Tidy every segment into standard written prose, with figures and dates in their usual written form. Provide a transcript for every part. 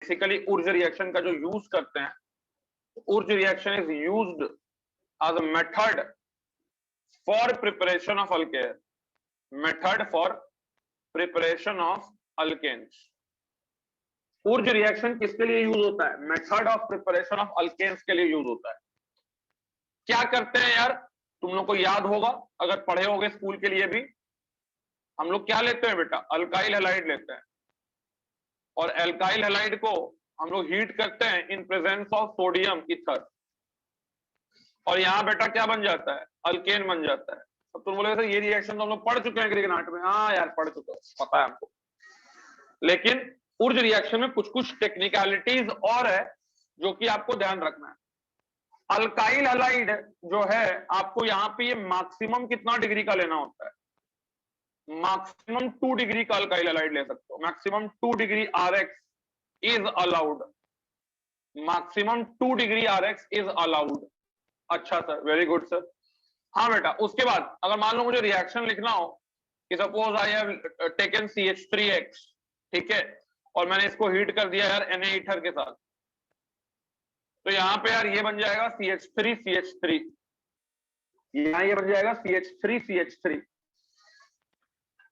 Basically उर्ज reaction का जो use करते हैं, Wurtz reaction is used as a method for preparation of alkane, method for preparation of alkanes. Wurtz reaction किसके लिए use होता है? Method of preparation of alkanes के लिए यूज होता है। क्या करते हैं यार, तुम लोग को याद होगा अगर पढ़े होगे स्कूल के लिए भी, हम लोग क्या लेते हैं बेटा? अल्काइल हैलाइड लेते हैं, और अल्काइल हैलाइड को हम लोग हीट करते हैं in presence of sodium ether, और यहां बेटा क्या बन जाता है? अल्केन बन जाता है। अब तुम बोले ये रिएक्शन तो हम लोग पढ़ चुके हैं ग्रीगनाट में। हाँ यार पढ़ चुके हो, पता है हमको, लेकिन उर्ज रिएक्शन में कुछ कुछ टेक्निकलिटीज और है जो कि आपको ध्यान रखना है। अल्काइल हैलाइड जो है, आपको यहां पे ये मैक्सिमम कितना डिग्री का लेना होता है? मैक्सिमम 2 डिग्री का अल्काइल हैलाइड ले सकते हो। Maximum 2 degree RX is allowed, maximum 2 degree RX is allowed. अच्छा सर, वेरी गुड सर। हाँ बेटा, उसके बाद अगर मान लो मुझे रिएक्शन लिखना हो कि suppose I have taken CH3X, ठीक है, और मैंने इसको हीट कर दिया यार Na ईथर के साथ, तो यहां पे यार ये बन जाएगा CH3CH3, यहां ये बन जाएगा CH3CH3।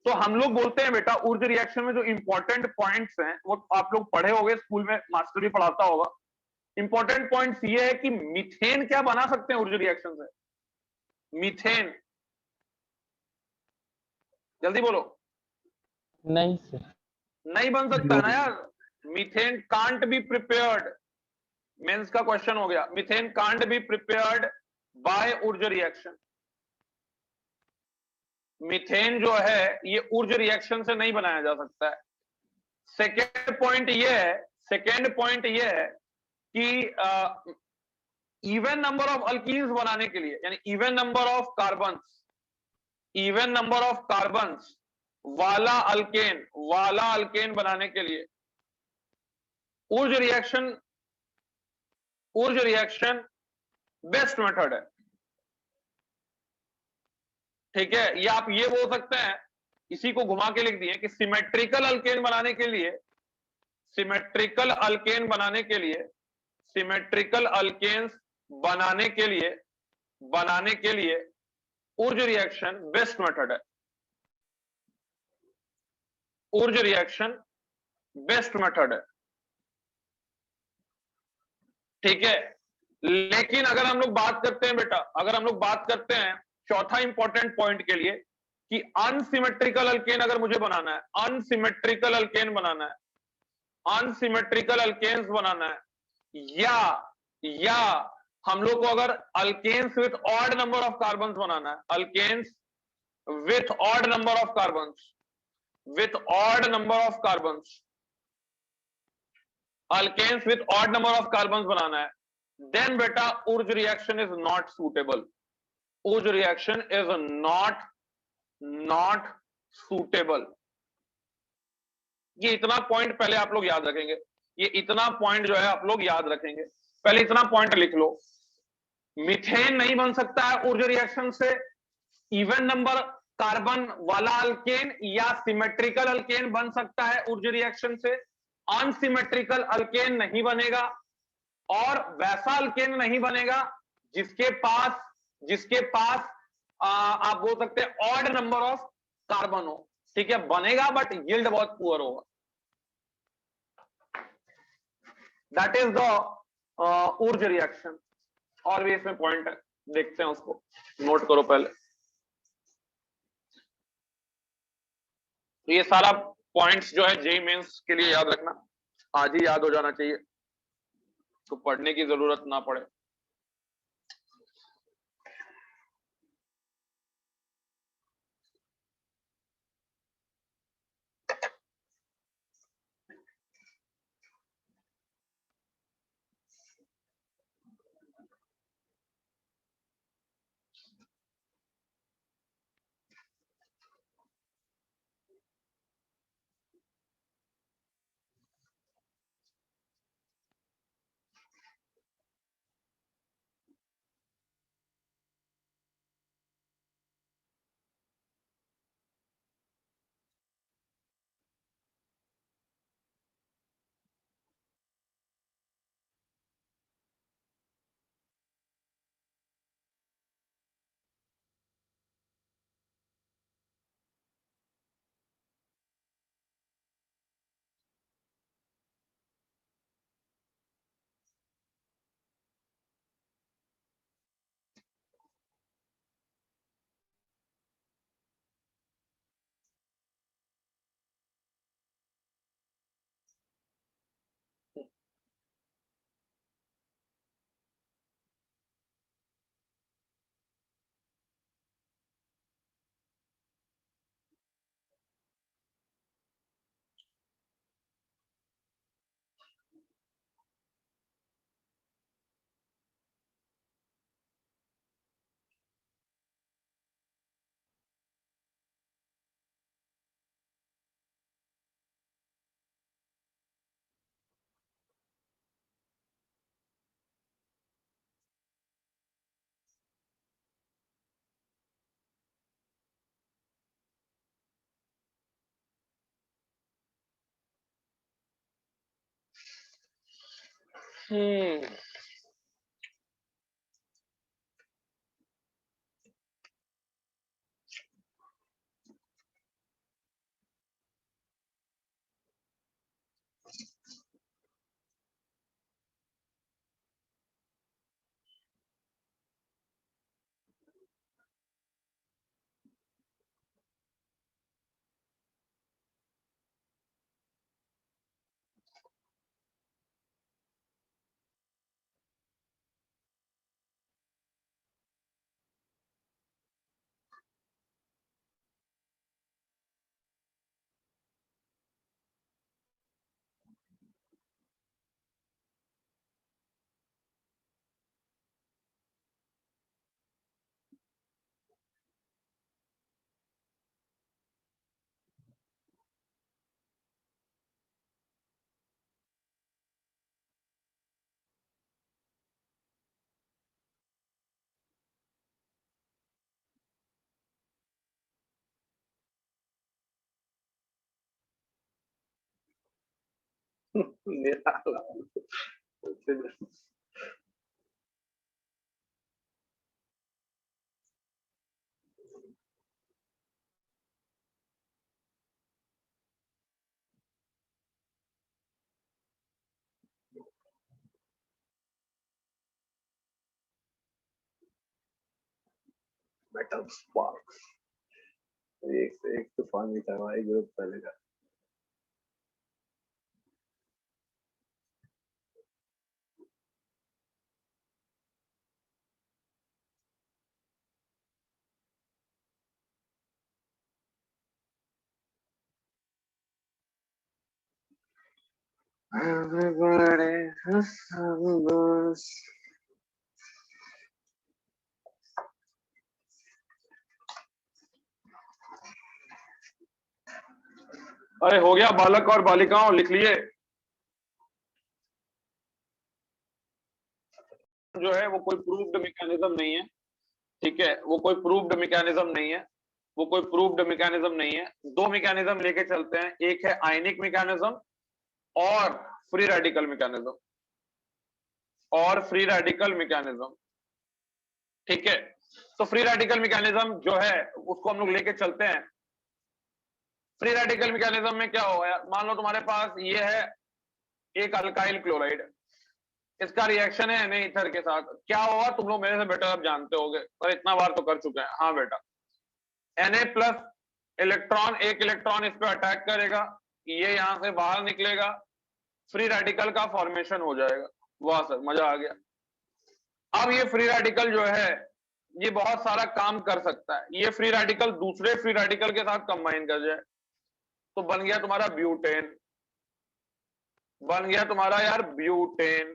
तो हम लोग बोलते हैं बेटा उर्ज रिएक्शन में जो इंपॉर्टेंट पॉइंट्स हैं वो आप लोग पढ़े होंगे स्कूल में, मास्टर भी पढ़ाता होगा। इंपॉर्टेंट पॉइंट्स ये है कि मीथेन क्या बना सकते हैं उर्ज रिएक्शन से? मीथेन, जल्दी बोलो। नहीं सर, नहीं बन सकता है ना यार। Methane can't be prepared, mains का क्वेश्चन हो गया, methane can't be prepared by Wurtz reaction. Methane जो है ये उर्ज रिएक्शन से नहीं बनाया जा सकता है। सेकेंड पॉइंट ये है कि इवन नंबर ऑफ अल्कीन्स बनाने के लिए, यानी इवन नंबर ऑफ कार्बन्स वाला अल्केन बनाने के लिए उर्ज रिएक्शन बेस्ट मेथड है। ठीक है, या आप ये बोल सकते हैं, इसी को घुमा के लिख दिए कि सिमेट्रिकल अल्केन बनाने के लिए उर्ज रिएक्शन बेस्ट मेथड है। उर्ज रिएक्शन बेस्ट मेथड है, ठीक है। लेकिन अगर हम लोग बात करते हैं बेटा, अगर हम लोग बात करते हैं चौथा इंपॉर्टेंट पॉइंट के लिए कि अनसिमेट्रिकल अल्केन अगर मुझे बनाना है, अनसिमेट्रिकल अल्केन्स बनाना है, या हम लोग को अगर alkanes with odd number of carbons बनाना है, alkanes with odd number of carbons, alkanes with odd number of carbons बनाना है, देन बेटा Wurtz reaction is not suitable. Wurtz reaction is not suitable. ये इतना पॉइंट पहले आप लोग याद रखेंगे, ये इतना पॉइंट जो है आप लोग याद रखेंगे, पहले इतना पॉइंट लिख लो। मीथेन नहीं बन सकता है उर्ज रिएक्शन से इवन नंबर कार्बन वाला अल्केन, या सिमेट्रिकल अल्केन बन सकता है उर्ज रिएक्शन से। अनसिमेट्रिकल अल्केन नहीं बनेगा, और वैसा अल्केन नहीं बनेगा जिसके पास आप बोल सकते हैं ऑड नंबर ऑफ कार्बन हो। ठीक है, बनेगा बट यील्ड बहुत पुअर होगा। That is the Urja reaction. और भी इसमें पॉइंट है, देखते हैं उसको, नोट करो पहले। तो ये सारा पॉइंट्स जो है जेईई मेंस के लिए याद रखना, आज ही याद हो जाना चाहिए, तो पढ़ने की जरूरत ना पड़े। हम्म मेरा मेटल स्पार्क्स एक से एक तूफान निकलवाई ग्रुप पहले का। Everybody has numbers. अरे हो गया बालक और बालिकाओं, लिख लिए। जो है वो कोई प्रूव्ड मैकेनिज्म नहीं है, ठीक है, वो कोई प्रूव्ड मैकेनिज्म नहीं है, वो कोई प्रूव्ड मैकेनिज्म नहीं है। दो मैकेनिज्म लेके चलते हैं, एक है आयनिक मैकेनिज्म और फ्री रेडिकल मैकेनिज्म, और फ्री रेडिकल मैकेनिज्म, ठीक है। तो फ्री रेडिकल मैकेनिज्म जो है उसको हम लोग लेके चलते हैं। फ्री रेडिकल मैकेनिज्म में क्या होगा, मान लो तुम्हारे पास ये है एक अल्काइल क्लोराइड, इसका रिएक्शन है Na ईथर के साथ, क्या होगा तुम लोग मेरे से बेटर अब जानते होगे, पर इतना बार तो कर चुके हैं। हाँ बेटा, Na प्लस इलेक्ट्रॉन, एक इलेक्ट्रॉन इस पे अटैक करेगा, ये यहां से बाहर निकलेगा, फ्री रेडिकल का फॉर्मेशन हो जाएगा। वाह सर, मजा आ गया। अब ये फ्री रेडिकल जो है ये बहुत सारा काम कर सकता है, ये फ्री रेडिकल दूसरे फ्री रेडिकल के साथ कंबाइन कर जाए तो बन गया तुम्हारा ब्यूटेन, बन गया तुम्हारा यार ब्यूटेन,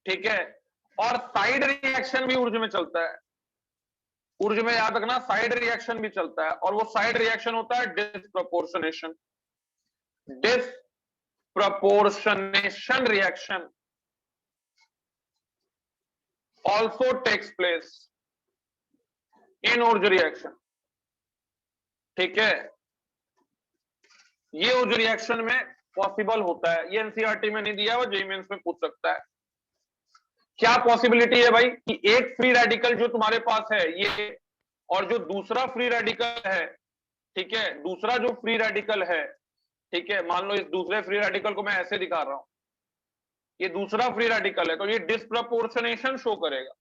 ठीक है। और साइड रिएक्शन भी ऊर्जा में चलता है, ऊर्जा में याद रखना साइड रिएक्शन भी चलता है, और वो साइड रिएक्शन होता है disproportionation. Disproportionation reaction also takes place in ऊर्जा रिएक्शन, ठीक है। ये ऊर्जा रिएक्शन में पॉसिबल होता है, ये एनसीईआरटी में नहीं दिया, वो जेईई मेंस में पूछ सकता है। क्या पॉसिबिलिटी है भाई कि एक फ्री रेडिकल जो तुम्हारे पास है ये, और जो दूसरा फ्री रेडिकल है, ठीक है, दूसरा जो फ्री रेडिकल है, ठीक है, मान लो इस दूसरे फ्री रेडिकल को मैं ऐसे दिखा रहा हूं, ये दूसरा फ्री रेडिकल है, तो ये डिस्प्रपोर्शनेशन शो करेगा,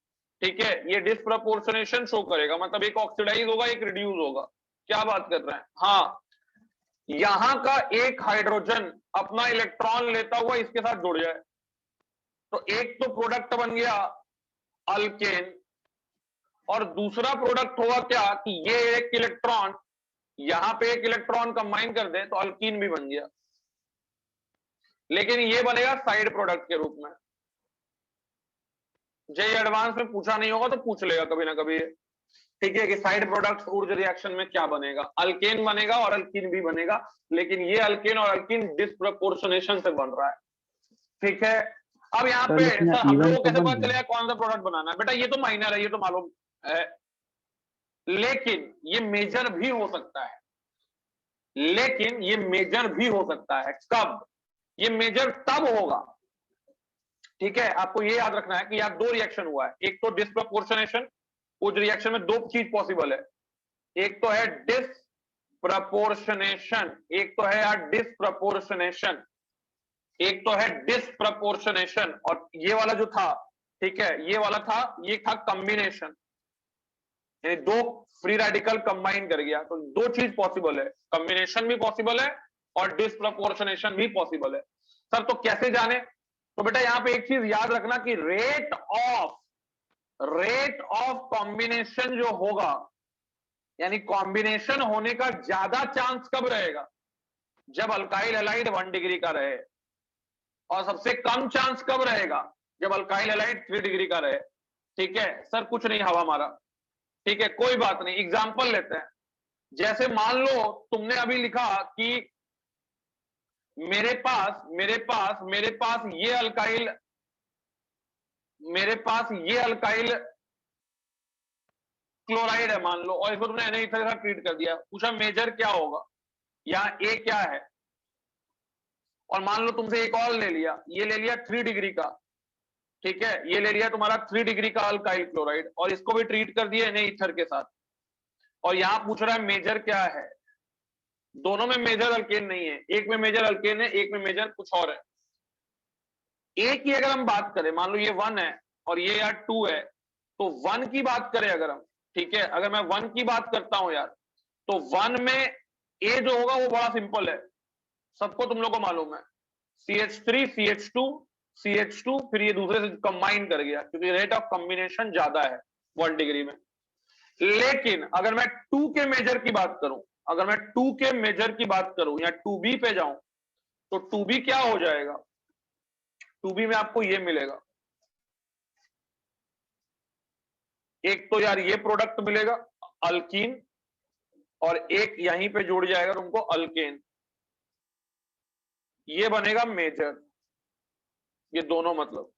ठीक है, ये डिस्प्रपोर्शनेशन शो करेगा, मतलब एक ऑक्सीडाइज होगा एक रिड्यूस होगा। क्या बात कर रहे हैं, हाँ, यहां का एक हाइड्रोजन अपना इलेक्ट्रॉन लेता हुआ इसके साथ जुड़ जाए, तो एक तो प्रोडक्ट बन गया अल्केन, और दूसरा प्रोडक्ट होगा क्या कि ये एक इलेक्ट्रॉन यहां पे एक इलेक्ट्रॉन कंबाइन कर दे तो अल्कीन भी बन गया, लेकिन ये बनेगा साइड प्रोडक्ट के रूप में। जेईई एडवांस में पूछा नहीं होगा तो पूछ लेगा कभी ना कभी, ठीक है, कि साइड प्रोडक्ट ऊर्जा रिएक्शन में क्या बनेगा, अल्केन बनेगा और अल्कीन भी बनेगा, लेकिन ये अल्केन और अल्कीन डिस्प्रपोर्शनेशन से बन रहा है, ठीक है। अब यहाँ पे सर हम लोगों को कैसे पता चलेगा कौन सा प्रोडक्ट बनाना है, बेटा ये तो माइनर है, ये तो मालूम है, लेकिन ये मेजर भी हो सकता है, लेकिन ये मेजर भी हो सकता है। कब? ये मेजर तब होगा ठीक है, आपको ये याद रखना है कि यहाँ दो रिएक्शन हुआ है, एक तो डिसप्रपोर्शनेशन, उस रिएक्शन में दो चीज पॉसिबल है, एक तो है डिसप्रपोर्शनेशन, एक तो है यार डिसप्रपोर्शनेशन, एक तो है डिसप्रपोर्शनेशन, और ये वाला जो था, ठीक है, ये वाला था, ये था कॉम्बिनेशन, यानी दो फ्री रेडिकल कंबाइन कर गया, तो दो चीज पॉसिबल है, कॉम्बिनेशन भी पॉसिबल है और डिसप्रपोर्शनेशन भी पॉसिबल है। सर तो कैसे जाने? तो बेटा यहां पे एक चीज याद रखना कि रेट ऑफ कॉम्बिनेशन जो होगा, यानी कॉम्बिनेशन होने का ज्यादा चांस कब रहेगा? जब अल्काइल हैलाइड 1 डिग्री का रहे, और सबसे कम चांस कब रहेगा? जब अल्काइल हैलाइड 3 डिग्री का रहे। ठीक है सर, कुछ नहीं हवा मारा, ठीक है कोई बात नहीं, एग्जाम्पल लेते हैं। जैसे मान लो तुमने अभी लिखा कि मेरे पास ये अल्काइल, मेरे पास ये अल्काइल क्लोराइड है मान लो, और इसको तुमने NaEther के साथ ट्रीट कर दिया, पूछा मेजर क्या होगा, यहाँ ए क्या है, और मान लो तुमसे एक और ले लिया, ये ले लिया 3 डिग्री का, ठीक है, ये ले लिया तुम्हारा 3 डिग्री का अल्काइल क्लोराइड, और इसको भी ट्रीट कर दिया NaEther के साथ, और यहां पूछ रहा है मेजर क्या है। दोनों में मेजर अल्केन नहीं है, एक में मेजर अल्केन है, एक में मेजर कुछ और है। एक की अगर हम बात करें, मान लो ये 1 है और ये यार 2 है, तो 1 की बात करें अगर हम, ठीक है, अगर मैं 1 की बात करता हूं यार, तो 1 में ए जो होगा वो बड़ा सिंपल है, सबको तुम लोग को मालूम है, CH3 CH2 CH2, फिर ये दूसरे से कंबाइन कर गया, क्योंकि रेट ऑफ कॉम्बिनेशन ज्यादा है 1 डिग्री में। लेकिन अगर मैं 2 के मेजर की बात करूं, अगर मैं 2 के मेजर की बात करूं या 2B पे जाऊं, तो 2B क्या हो जाएगा? 2B में आपको ये मिलेगा, एक तो यार ये प्रोडक्ट मिलेगा अल्कीन, और एक यहीं पे जुड़ जाएगा तुमको अल्केन, ये बनेगा मेजर, ये दोनों मतलब।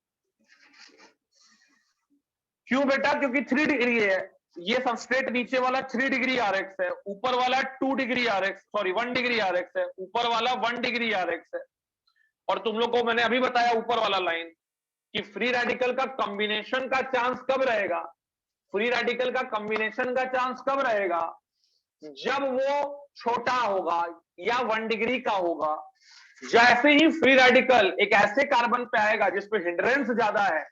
क्यों बेटा? क्योंकि 3 डिग्री है, ये सबस्ट्रेट नीचे वाला 3 डिग्री RX है, ऊपर वाला 2 degree RX, sorry 1 degree RX है, ऊपर वाला 1 डिग्री RX है। और तुम लोग को मैंने अभी बताया ऊपर वाला लाइन कि फ्री रेडिकल का कॉम्बिनेशन का चांस कब रहेगा, फ्री रेडिकल का कॉम्बिनेशन का चांस कब रहेगा? जब वो छोटा होगा या 1 डिग्री का होगा। जैसे ही फ्री रेडिकल एक ऐसे कार्बन पे आएगा जिसपे हिंड्रेंस ज्यादा है,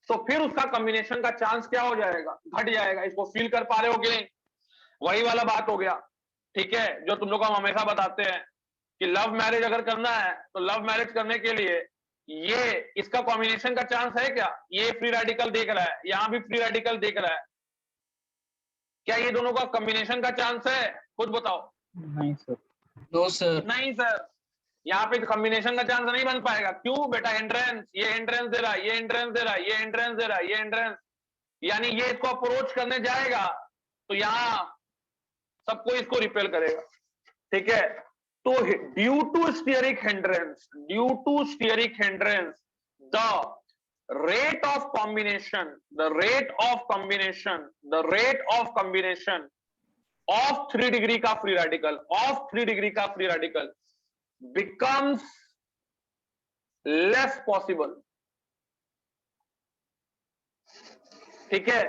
तो फिर उसका कॉम्बिनेशन का चांस क्या हो जाएगा? घट जाएगा। इसको फील कर पा रहे हो कि नहीं? वही वाला बात हो गया, ठीक है, जो तुम लोग को हम हमेशा बताते हैं कि लव मैरिज अगर करना है तो लव मैरिज करने के लिए ये इसका कॉम्बिनेशन का चांस है क्या? ये फ्री रेडिकल देख रहा है, यहां भी फ्री रेडिकल देख रहा है, क्या ये दोनों का कॉम्बिनेशन का चांस है? खुद बताओ। नहीं सर। No sir. नहीं सर, यहाँ पे कॉम्बिनेशन का चांस नहीं बन पाएगा। क्यों बेटा? एंट्रेंस, ये एंट्रेंस दे रहा है, ये एंट्रेंस दे रहा है, ये एंट्रेंस दे रहा है, ये एंट्रेंस, यानी ये इसको अप्रोच करने जाएगा तो यहाँ सबको इसको रिपेल करेगा, ठीक है। तो due to steric hindrance, the rate of combination of 3 degree का free radical becomes less possible, ठीक है।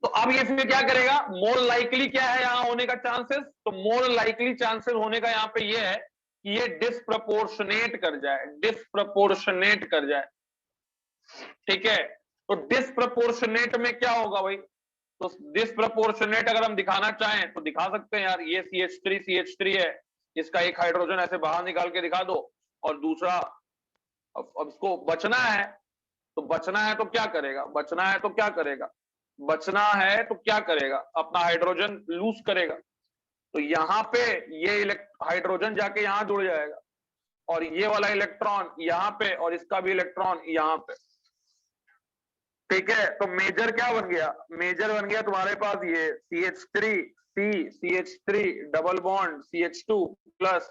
तो अब ये फिर क्या करेगा? मोर लाइकली क्या है यहां होने का चांसेस? तो मोर लाइकली चांसेस होने का यहां पे ये है कि ये डिस्प्रपोर्शनेट कर जाए, ठीक है। तो डिस्प्रपोर्शनेट में क्या होगा भाई? तो डिस्प्रपोर्शनेट अगर हम दिखाना चाहें तो दिखा सकते हैं यार, ये CH3 है, इसका एक हाइड्रोजन ऐसे बाहर निकाल के दिखा दो, और दूसरा अब इसको बचना है तो क्या करेगा? अपना हाइड्रोजन लूज करेगा। तो यहां पे ये हाइड्रोजन जाके यहां जुड़ जाएगा, और ये वाला इलेक्ट्रॉन यहां पे, और इसका भी इलेक्ट्रॉन यहां पे, ठीक है। तो मेजर क्या बन गया? मेजर बन गया तुम्हारे पास ये CH3 double bond CH2 plus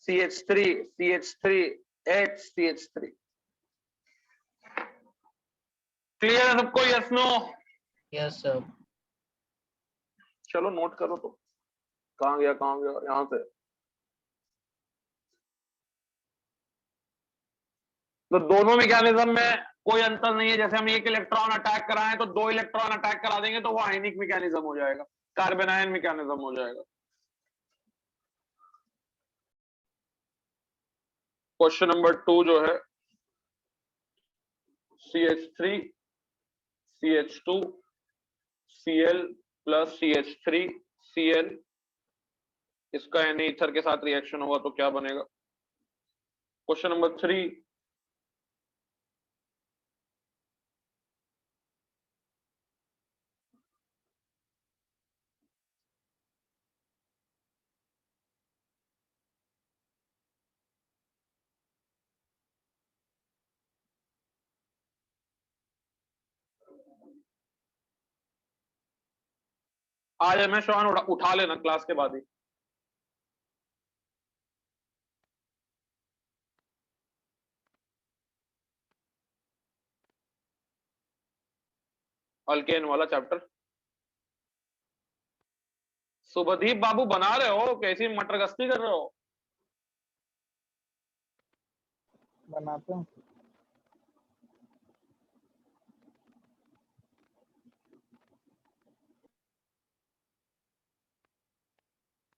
CH3 clear है सबको? Yes no? Yes sir. चलो नोट करो। तो कहां गया यहां से तो दोनों मैकेनिज्म में कोई अंतर नहीं है। जैसे हम एक इलेक्ट्रॉन अटैक कराएं तो दो इलेक्ट्रॉन अटैक करा देंगे तो वो आयनिक मैकेनिज्म हो जाएगा, कार्बन आयन मैकेनिज्म हो जाएगा। क्वेश्चन नंबर 2 जो है CH3 CH2 Cl plus CH3 Cl, इसका यानी ईथर के साथ रिएक्शन होगा तो क्या बनेगा? क्वेश्चन नंबर 3, आज मैं श्वान उठा लेना क्लास के बाद ही। अल्केन वाला चैप्टर शुभदीप बाबू बना रहे हो, कैसी मटरगश्ती कर रहे हो? बनाते हैं।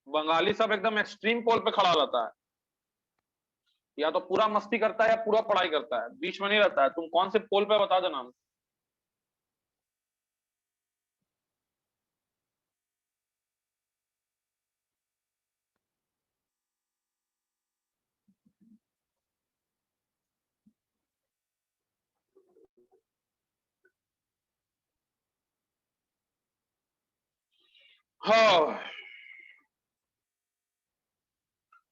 बंगाली सब एकदम एक्सट्रीम पोल पे खड़ा रहता है, या तो पूरा मस्ती करता है या पूरा पढ़ाई करता है, बीच में नहीं रहता है। तुम कौन से पोल पे बता देना। हाँ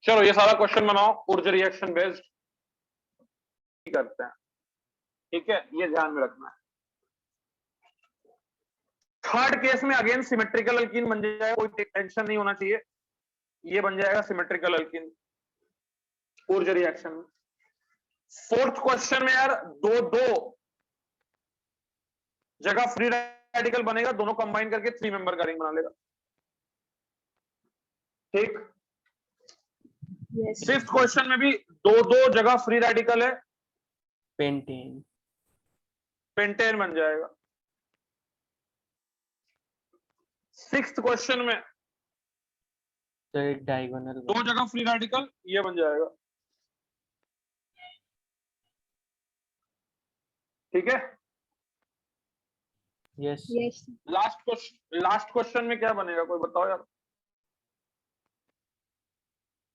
चलो ये सारा क्वेश्चन बनाओ, ऊर्जा रिएक्शन बेस्ड करते हैं, ठीक है, ये ध्यान में रखना है। थर्ड केस में अगेन सिमेट्रिकल अल्कीन बन जाएगा, कोई टेंशन नहीं होना चाहिए, ये बन जाएगा सिमेट्रिकल अल्कीन ऊर्जा रिएक्शन में। फोर्थ क्वेश्चन में यार दो दो जगह फ्री रेडिकल बनेगा, दोनों कंबाइन करके 3 मेंबर का रिंग बना लेगा, ठीक। फिफ्थ क्वेश्चन में भी दो दो जगह फ्री रेडिकल है, पेंटेन पेंटेन बन जाएगा। सिक्स्थ क्वेश्चन में तो एक डायगोनल दो जगह फ्री रेडिकल, ये बन जाएगा, ठीक है। यस लास्ट क्वेश्चन में क्या बनेगा, कोई बताओ यार,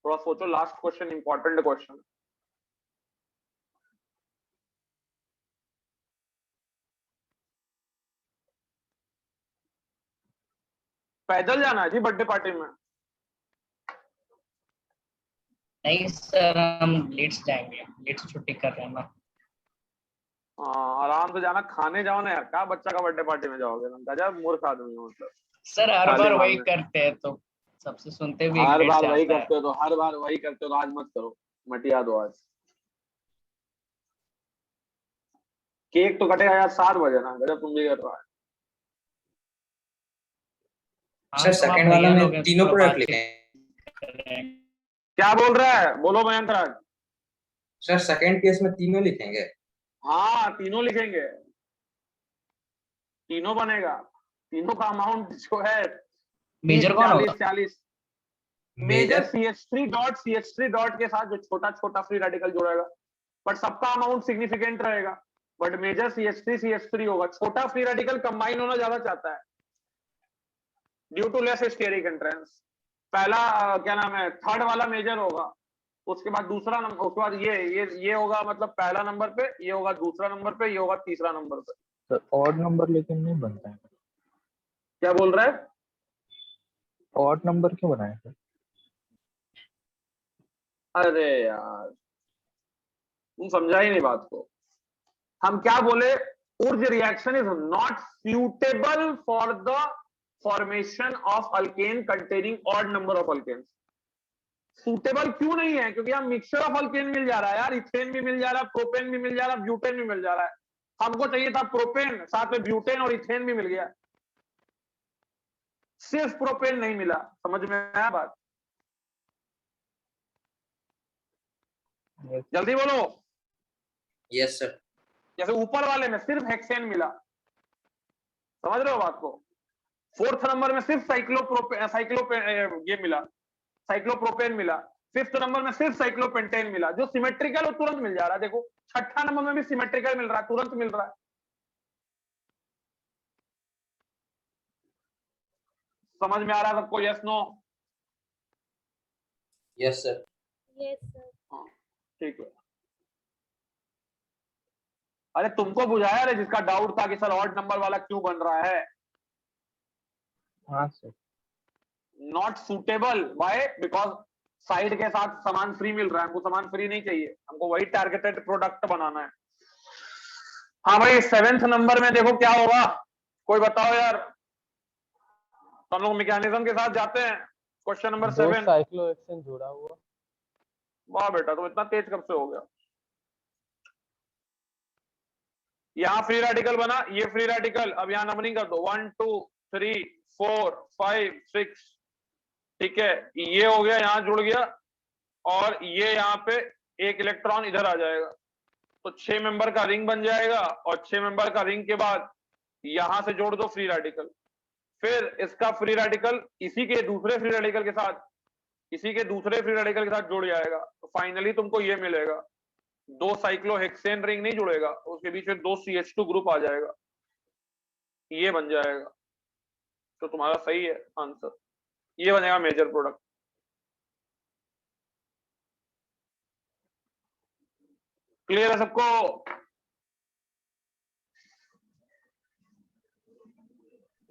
थोड़ा सोचो। Last question important question. पैदल जाना है जी बर्थडे पार्टी में? नहीं सर, हम लेट्स जाएंगे, लेट्स छुट्टी कर रहे हैं ना। हाँ आराम से जाना, खाने जाओ ना यार, क्या बच्चा का बर्थडे पार्टी में जाओगे ना, गजब मूर्ख आदमी हो मतलब। सर हर खाली बार वही मारने। करते हैं तो सबसे सुनते भी हर लेट बार वही जाता है। करते हो तो हर बार वही करते हो तो आज मत करो, मटिया दो आज। केक तो कटेगा यार 7 बजे ना, गजब तुम भी कर रहा है। हाँ, सर तो आप सेकंड वाला भैया में लोग हैं, तीनों थोड़ा प्रोडक्ट बातचीत लिखे हैं। करें। क्या बोल रहा है, बोलो मयंक राज। सर सेकंड केस में तीनों लिखेंगे। हाँ तीनों लिखेंगे, तीनों बनेगा, तीनों का अमाउंट जो है मेजर कौन होगा? 40 मेजर CH3 डॉट के साथ जो छोटा छोटा फ्री रेडिकल जुड़ेगा, बट सबका अमाउंट सिग्निफिकेंट रहेगा, बट मेजर CH3 होगा। छोटा फ्री रेडिकल कंबाइन होना ज्यादा चाहता है due to less steric entrance. पहला क्या नाम है, थर्ड वाला मेजर होगा, उसके बाद दूसरा नंबर, उसके बाद ये होगा, मतलब पहला नंबर पे, ये होगा दूसरा नंबर पे, ये होगा तीसरा नंबर पे। तो ऑड नंबर लेकिन नहीं बनता है। क्या बोल रहा है? ऑड नंबर क्यों बनाए थे? अरे यार तुम समझा ही नहीं बात को। हम क्या बोले, ऊर्जा reaction is not suitable for the formation of alkane containing odd number of alkane. Suitable क्यों नहीं है? क्योंकि हम मिक्सचर ऑफ अल्केन मिल जा रहा है यार, इथेन भी मिल जा रहा है, प्रोपेन भी मिल जा रहा है, ब्यूटेन भी मिल जा रहा है। हमको चाहिए था प्रोपेन, साथ में ब्यूटेन और इथेन भी मिल गया, सिर्फ प्रोपेन नहीं मिला। समझ में आया बात? जल्दी बोलो। Yes sir. जैसे ऊपर वाले में सिर्फ हेक्सेन मिला, समझ रहे हो बात को। फोर्थ नंबर में सिर्फ ये मिला, साइक्लोप्रोपेन मिला। फिफ्थ नंबर में सिर्फ साइक्लोपेंटेन मिला। जो सिमेट्रिकल वो तुरंत मिल जा रहा है। देखो छठा नंबर में भी सिमेट्रिकल मिल रहा है, तुरंत मिल रहा है। समझ में आ रहा है सबको? Yes no? Yes sir. Yes sir. हाँ ठीक है। अरे तुमको बुझाया रे, जिसका डाउट था कि सर ऑड नंबर वाला क्यों बन रहा है। हाँ sir. Not suitable, why? Because side के साथ सामान फ्री मिल रहा है, हमको सामान फ्री नहीं चाहिए, हमको वही टारगेटेड प्रोडक्ट बनाना है। हाँ भाई, 7th नंबर में देखो क्या होगा, कोई बताओ यार। तो हम लोग मैकेनिज्म के साथ जाते हैं। Question number 7। साइक्लोहेक्सेन जुड़ा हुआ। वाह बेटा, तुम इतना तेज कब से हो गया। यहां फ्री रेडिकल बना, ये फ्री रेडिकल। अब यहां नंबरिंग कर दो, 1 2 3 4 5 6। ठीक है, ये हो गया, यहां जुड़ गया, और ये यहाँ पे एक इलेक्ट्रॉन इधर आ जाएगा, तो 6 मेंबर का रिंग बन जाएगा। और 6 मेंबर का रिंग के बाद यहां से जोड़ दो फ्री रेडिकल। फिर इसका फ्री रेडिकल इसी के दूसरे फ्री रेडिकल के साथ, इसी के दूसरे फ्री रेडिकल के साथ जुड़ जाएगा। तो फाइनली तुमको ये मिलेगा, 2 साइक्लोहेक्सेन रिंग नहीं जुड़ेगा, उसके बीच में 2 CH2 ग्रुप आ जाएगा, ये बन जाएगा। तो तुम्हारा सही है आंसर, ये बनेगा मेजर प्रोडक्ट। क्लियर है सबको?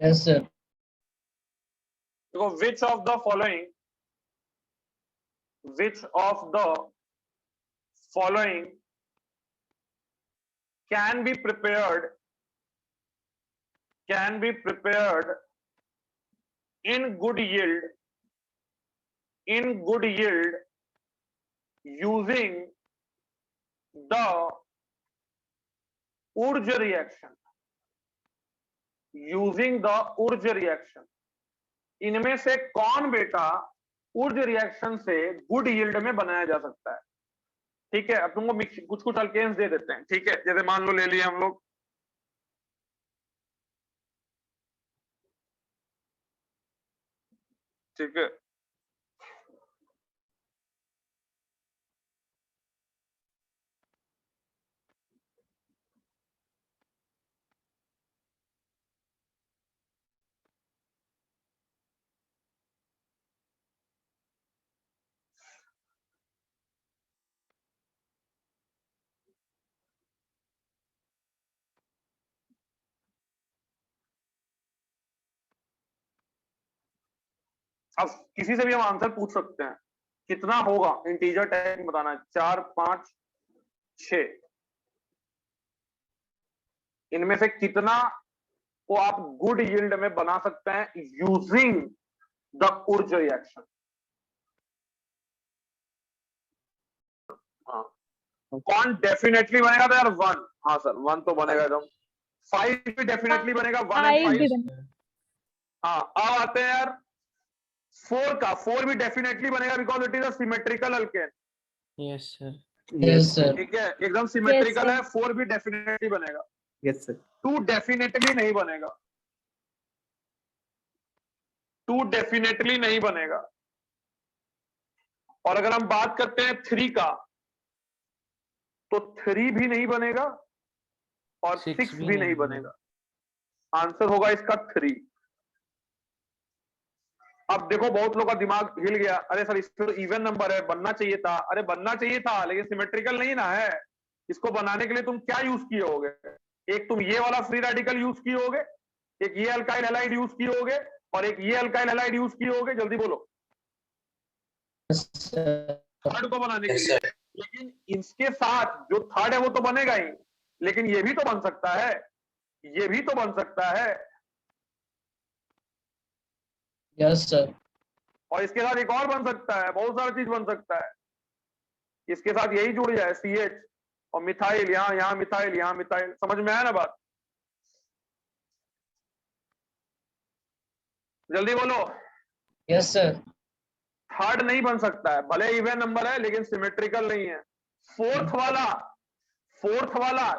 Yes sir. देखो, which of the following can be prepared in good yield using the Urge reaction, इनमें से कौन बेटा उर्ज रिएक्शन से गुड यील्ड में बनाया जा सकता है? ठीक है, अब तुमको कुछ कुछ अल्केन्स दे देते हैं। ठीक है, जैसे मान लो ले लिए हम लोग, ठीक है, अब किसी से भी हम आंसर पूछ सकते हैं, कितना होगा इंटीजर टाइप में बताना है। 4 5 6, इनमें से कितना को आप गुड यील्ड में बना सकते हैं यूजिंग द उर्ज रिएक्शन? हाँ, कौन डेफिनेटली बनेगा? तो यार 1, हाँ सर 1 तो बनेगा एकदम। 5 भी डेफिनेटली बनेगा, 1 और 5। हाँ, अब आते हैं यार 4 का। 4 भी डेफिनेटली बनेगा because it is a symmetrical alkane. Yes sir. Yes sir. ठीक है, एकदम सिमेट्रिकल Yes, है। 4 भी डेफिनेटली बनेगा। Yes sir. 2 डेफिनेटली नहीं बनेगा, 2 डेफिनेटली नहीं बनेगा। और अगर हम बात करते हैं 3 का, तो 3 भी नहीं बनेगा और 6 भी नहीं बनेगा। आंसर होगा इसका 3। अब देखो, बहुत लोगों का दिमाग हिल गया, अरे सर इसमें तो इवन नंबर है, बनना चाहिए था। अरे बनना चाहिए था, लेकिन सिमेट्रिकल नहीं ना है। इसको बनाने के लिए तुम क्या यूज किए होगे? एक तुम ये वाला फ्री रेडिकल यूज किए होगे, एक ये अल्काइल हैलाइड यूज किए होगे, और एक ये अल्काइल हैलाइड यूज किए होगे। जल्दी बोलो। थर्ड को बनाने के लिए। लेकिन इसके साथ जो थर्ड है वो तो बनेगा ही, लेकिन ये भी तो बन सकता है, ये भी तो बन सकता है। Yes sir. और इसके साथ एक और बन सकता है, बहुत सारा चीज बन सकता है। इसके साथ यही जुड़ जाए, CH और मिथाइल, यहाँ मिथाइल, यहाँ मिथाइल। समझ में आया ना बात? जल्दी बोलो। Yes sir. थर्ड नहीं बन सकता है, भले इवन नंबर है लेकिन सिमेट्रिकल नहीं है। फोर्थ वाला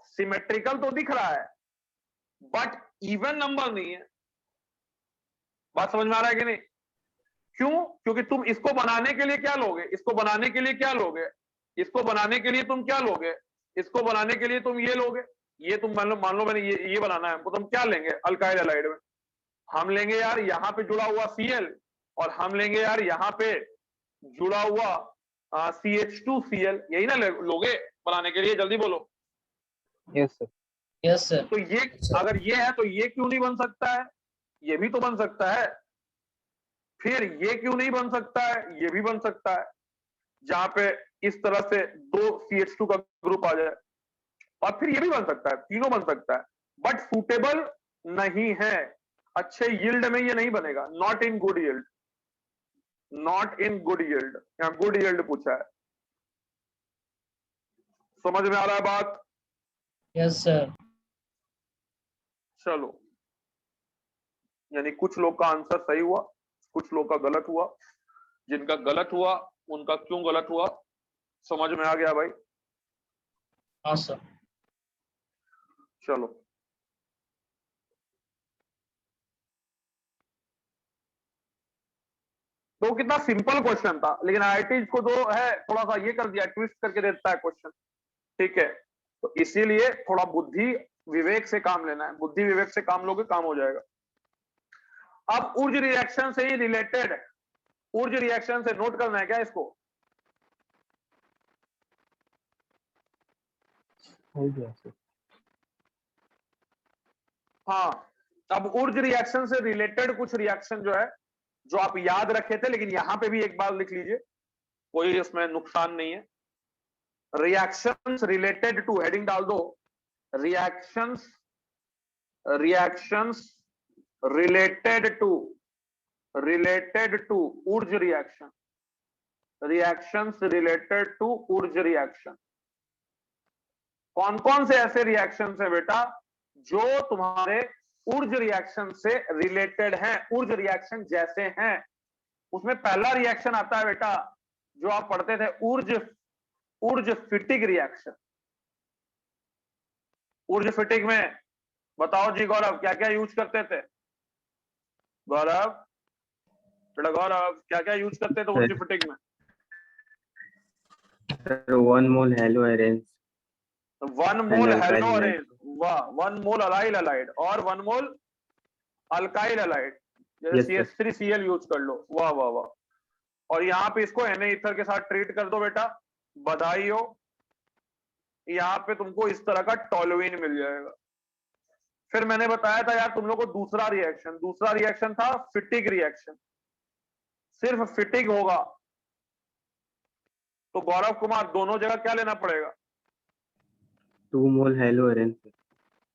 सिमेट्रिकल तो दिख रहा है बट इवन नंबर नहीं है। बात समझ में आ रहा है कि नहीं? क्यों? क्योंकि तुम इसको बनाने के लिए क्या लोगे, इसको बनाने के लिए क्या लोगे, इसको बनाने के लिए तुम क्या लोगे, इसको बनाने के लिए तुम ये लोगे, ये तुम मान लो मैंने ये बनाना है हमको, तुम क्या लेंगे अल्काइल हैलाइड में? हम लेंगे यार यहाँ पे जुड़ा हुआ Cl और हम लेंगे यार यहाँ पे जुड़ा हुआ CH2Cl, यही ना लोगे बनाने के लिए? जल्दी बोलो। Yes sir. Yes sir. तो ये अगर ये है तो ये क्यों नहीं बन सकता है? ये भी तो बन सकता है। फिर ये क्यों नहीं बन सकता है? ये भी बन सकता है, जहां पे इस तरह से 2 CH2 का ग्रुप आ जाए, और फिर ये भी बन सकता है, तीनों बन सकता है, बट सूटेबल नहीं है। अच्छे यील्ड में ये नहीं बनेगा, not in good yield, not in good yield. यहां गुड यील्ड पूछा है, समझ में आ रहा है बात? Yes sir. चलो, यानी कुछ लोग का आंसर सही हुआ, कुछ लोग का गलत हुआ। जिनका गलत हुआ उनका क्यों गलत हुआ समझ में आ गया भाई? हाँ सर। चलो, तो कितना सिंपल क्वेश्चन था, लेकिन आईआईटी को जो है थोड़ा सा ये कर दिया, ट्विस्ट करके देता है क्वेश्चन। ठीक है, तो इसीलिए थोड़ा बुद्धि विवेक से काम लेना है, बुद्धि विवेक से काम लोगे काम हो जाएगा। अब ऊर्ज रिएक्शन से ही रिलेटेड, ऊर्ज रिएक्शन से नोट करना है क्या इसको? हो गया सर। हाँ, अब ऊर्ज रिएक्शन से रिलेटेड कुछ रिएक्शन जो है जो आप याद रखे थे, लेकिन यहां पे भी एक बार लिख लीजिए, कोई इसमें नुकसान नहीं है। रिएक्शंस रिलेटेड टू, हेडिंग डाल दो, reactions reactions related to Wurtz reaction, reactions related to Wurtz reaction. कौन कौन से ऐसे रिएक्शंस है बेटा जो तुम्हारे ऊर्ज रिएक्शन से रिलेटेड हैं, ऊर्ज रिएक्शन जैसे हैं? उसमें पहला रिएक्शन आता है बेटा जो आप पढ़ते थे, ऊर्ज फिटिक रिएक्शन। ऊर्ज फिटिक में बताओ जी गौरव, क्या क्या यूज करते थे? गौरव, बेटा गौरव, क्या क्या यूज करते थे ऊर्ज फिटिक में? 1 मोल हेलो अरेंज, 1 मोल हेलो अरेंज, वाह, 1 मोल अलाइल अलाइड और 1 मोल अल्काइल अलाइड, जैसे CH3Cl यूज कर लो, वाह वाह वाह। और यहाँ पे इसको Na ईथर के साथ ट्रीट कर दो बेटा, बधाई हो, यहाँ पे तुमको इस तरह का टोलुइन मिल जाएगा। फिर मैंने बताया था यार तुम लोग को दूसरा रिएक्शन था फिटिक रिएक्शन, सिर्फ फिटिक होगा तो गौरव कुमार दोनों जगह क्या लेना पड़ेगा? 2 मोल हेलो अरेंज,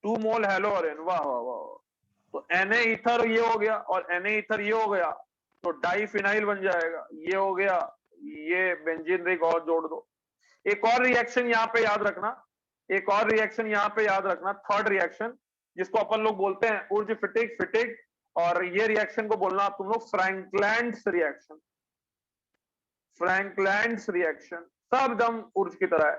2 मोल हेलो अरेन, वाह वाह वाह। तो Na ईथर ये हो गया और Na ईथर ये हो गया, तो डाइफिनाइल बन जाएगा, ये हो गया, ये बेंजीन रिंग और जोड़ दो। एक और रिएक्शन यहाँ पे याद रखना, एक और रिएक्शन यहाँ पे याद रखना, थर्ड रिएक्शन जिसको अपन लोग बोलते हैं ऊर्ज फिटिक, और ये रिएक्शन को बोलना तुम लोग फ्रैंकलैंड्स रिएक्शन, फ्रैंकलैंड्स रिएक्शन, सब दम ऊर्ज की तरह है।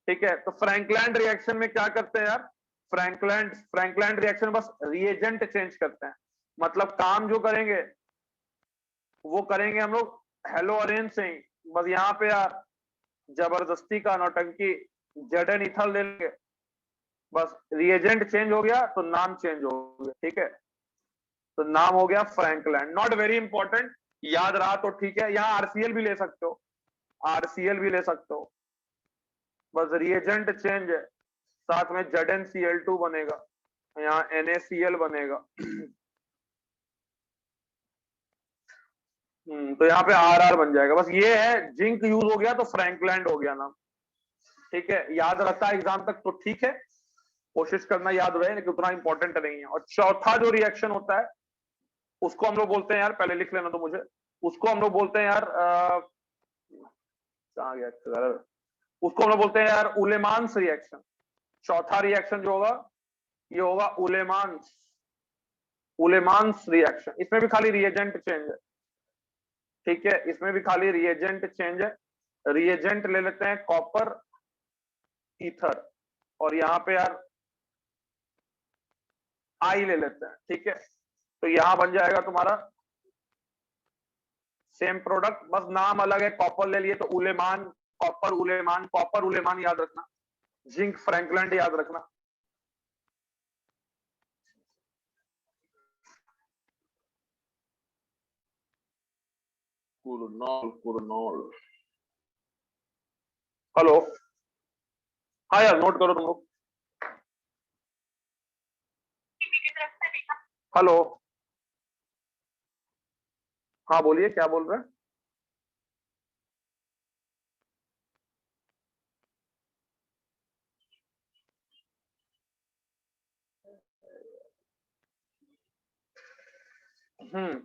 ठीक है, तो फ्रैंकलैंड रिएक्शन में क्या करते हैं यार? फ्रैंकलैंड रिएक्शन बस रिएजेंट चेंज करते हैं, मतलब काम जो करेंगे वो करेंगे हम लोग हेलो अरेन से ही, बस यहाँ पे यार जबरदस्ती का नौटंकी Zn इथल ले लेंगे, बस रिएजेंट चेंज हो गया तो नाम चेंज हो गया। ठीक है, तो नाम हो गया फ्रैंकलैंड, नॉट वेरी इंपॉर्टेंट, याद रहा तो ठीक है। यहाँ RCl भी ले सकते हो, RCl भी ले सकते हो, बस रिएजेंट चेंज है, साथ में ZnCl2 बनेगा, यहाँ NaCl बनेगा। तो यहाँ पे RR बन जाएगा, बस ये है, जिंक यूज हो गया तो फ्रैंकलैंड हो गया नाम। ठीक है, याद रहता है एग्जाम तक तो ठीक है, कोशिश करना याद रहे, लेकिन उतना इंपॉर्टेंट नहीं है। और चौथा जो रिएक्शन होता है उसको हम लोग बोलते हैं यार, पहले लिख लेना तो मुझे, उसको हम लोग बोलते हैं यार कहाँ गया, उसको हम लोग बोलते हैं यार उलेमान्स रिएक्शन। चौथा रिएक्शन जो होगा ये होगा उलेमान्स रिएक्शन, इसमें भी खाली रिएजेंट चेंज है। ठीक है, इसमें भी खाली रिएजेंट चेंज है, रिएजेंट ले लेते हैं कॉपर ईथर, और यहाँ पे यार आई ले लेते हैं, ठीक है। तो यहां बन जाएगा तुम्हारा सेम प्रोडक्ट, बस नाम अलग है, कॉपर ले लिए तो उलेमान, कॉपर उलेमान, कॉपर उलेमान याद रखना, जिंक फ्रैंकलैंड याद रखना। कुरनॉल, हेलो, हाँ यार नोट करो तुम लोग। हेलो, हाँ बोलिए क्या बोल रहे हैं।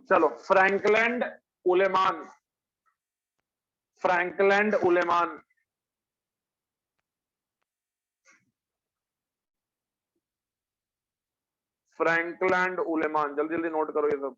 चलो, फ्रैंकलैंड उलेमान, फ्रैंकलैंड उलेमान, फ्रैंकलैंड उलेमान, जल्दी जल्दी नोट करो ये सब।